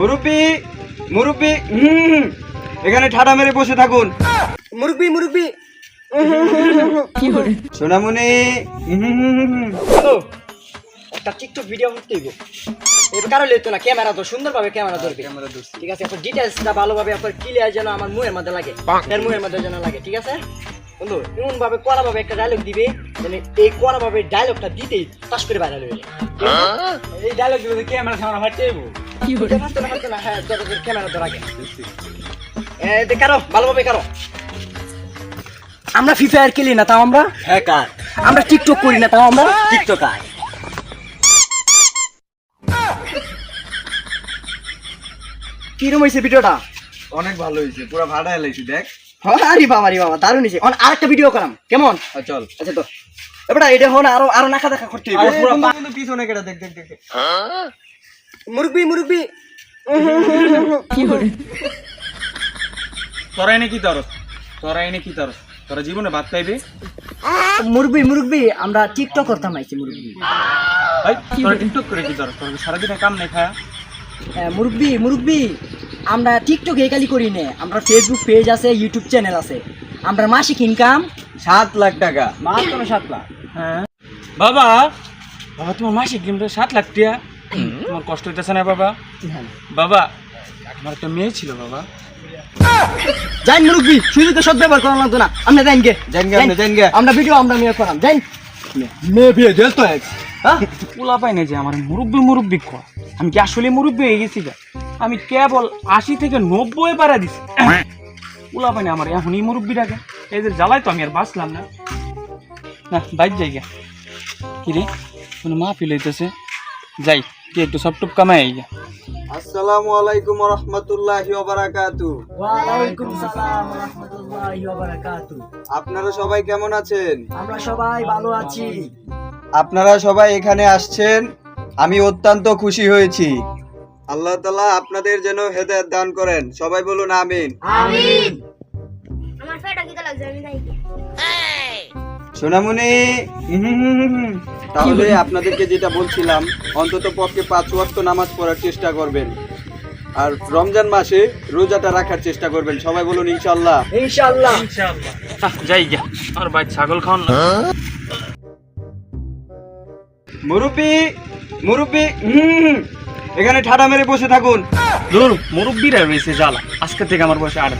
মুরব্বি মুরব্বি এখানে ঠাডা মেরে বসে থাকুন। মুরব্বি মুরব্বি সোনামণি হ্যালো, একটা টিকটক ভিডিও করতে হইব। এবার কারো লেতো না, ক্যামেরা তো সুন্দরভাবে ক্যামেরা ধরবে। ঠিক আছে, আপনার ডিটেইলসটা ভালোভাবে আপনার ক্লিয়ার যেন আমার মুখের মধ্যে লাগে, এর মুখের মধ্যে যেন লাগে। ঠিক আছে বন্ধু, এমন ভাবে কড়া ভাবে একটা ডায়লগ দিবে, মানে এই কড়া ভাবে ডায়লগটা দিতেই পাস করে ভাইরাল হয়ে যায়। এই ডায়লগ গুলো ক্যামেরা সামনে হাঁটতে হইব। কি হলো না হ্যাঁ, ক্যামেরা ধর আগে কারো ভালোভাবে কারো। আমরা ফ্রি ফায়ার খেলি না, তাও আমরা হ্যাকার, আমরা টিকটক করি না, তাও আমরা টিকটকার। কিরম হয়েছে ভিডিওটা? অনেক ভালো হয়েছে, পুরো ভাড়া এলাইছি দেখ। আরে বাবা দারুণ হয়েছে। আরেকটা ভিডিও করাম কেমন? চল। আচ্ছা তো এবার এটা হন আরো নাকা দেখা করতে হবে। পুরো কিন্তু পিছনে কেটে দেখ দেখ দেখ। মুরব্বি মুরব্বি তোরা এনে কি তরস তোরা জীবনে ভাত পাইবে? মুরব্বি মুরব্বি আমরা টিকটক করতাম আইছি মুরব্বি। ভাই তোরা টিকটক করে কি তরস? তোরা সারাদিনে কাম নাই খায়া? মুরব্বি মুরব্বি আমরা টিকটক একালি করি না, আমরা ফেসবুক পেজ আছে, ইউটিউব চ্যানেল আছে। আমরা মাসিক ইনকাম 7 লাখ টাকা। মাত্র 7 লাখ। হ্যাঁ বাবা, তোমার মাসিক ইনকাম 7 লাখ টাকা? তোমার কষ্ট হইতেছে না বাবা? বাবা আমার একটা মেয়ে ছিল বাবা। জান মুরব্বি, শুধু তো সব ব্যবহার করা লাগতো না। আমরা জান গে আমরা ভিডিও আমরা নিয়ে করাম। জান মেয়ে বিয়ে দেল তো পোলা পাই না যে আমার মুরব্বি কর। আমি কি আসলে মুরব্বি হয়ে গেছি? আমি কেবল 80 থেকে 90 পারা দিছি। পোলা পাই না আমার এখনই মুরব্বি ডাকে। এই যে জ্বালাই তো আমি আর বাঁচলাম না। বাইর যাই গা। কি রে কোনো মা ফিল হইতেছে? যাই কি একটু সব টুপ কামাই গা। আসসালামু আলাইকুম ওয়া রাহমাতুল্লাহি ওয়া বারাকাতুহু। ওয়া আলাইকুম সালাম ওয়া রাহমাতুল্লাহি ওয়া বারাকাতুহু। আপনারা সবাই কেমন আছেন? আমরা সবাই ভালো আছি। আপনারা সবাই এখানে আসছেন, আমি অত্যন্ত খুশি হয়েছি। আল্লাহ তাআলা আপনাদের যেন হেদায়েত দান করেন। সবাই বলুন আমিন। আমিন। আমার পেটটা খিদে লাগছে, আমি যাই। সোনামণি তাহলে আপনাদেরকে যেটা বলছিলাম, অন্তত পক্ষে 5 ওয়াক্ত নামাজ পড়ার চেষ্টা করবেন, আর রমজান মাসে রোজাটা রাখার চেষ্টা করবেন। সবাই বলুন ইনশাআল্লাহ। ইনশাআল্লাহ। যাই গা, আর ভাই ছাগল খাওয়ান না। মুরব্বি এখানে ঠাডা মেরে বসে থাকুন। মুরব্বিরা রয়েছে জ্বালা, আজকে থেকে আমার বসে আর